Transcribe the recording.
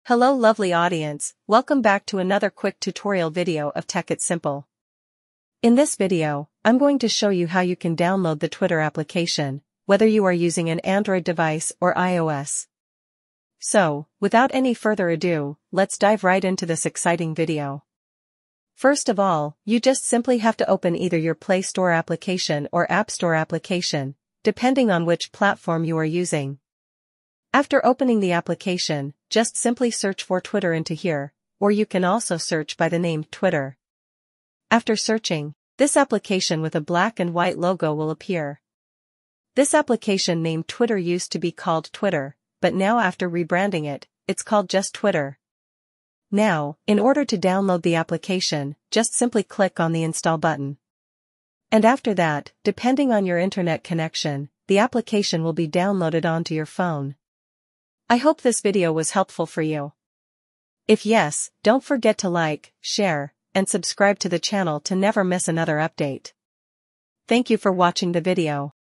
Hello lovely audience, welcome back to another quick tutorial video of Tech It Simple. In this video, I'm going to show you how you can download the Twitter application, whether you are using an Android device or iOS. So, without any further ado, let's dive right into this exciting video. First of all, you just simply have to open either your Play Store application or App Store application, depending on which platform you are using. After opening the application, just simply search for Twitter into here, or you can also search by the name Twitter. After searching, this application with a black and white logo will appear. This application named Twitter used to be called Twitter, but now after rebranding it, it's called just Twitter. Now, in order to download the application, just simply click on the install button. And after that, depending on your internet connection, the application will be downloaded onto your phone. I hope this video was helpful for you. If yes, don't forget to like, share, and subscribe to the channel to never miss another update. Thank you for watching the video.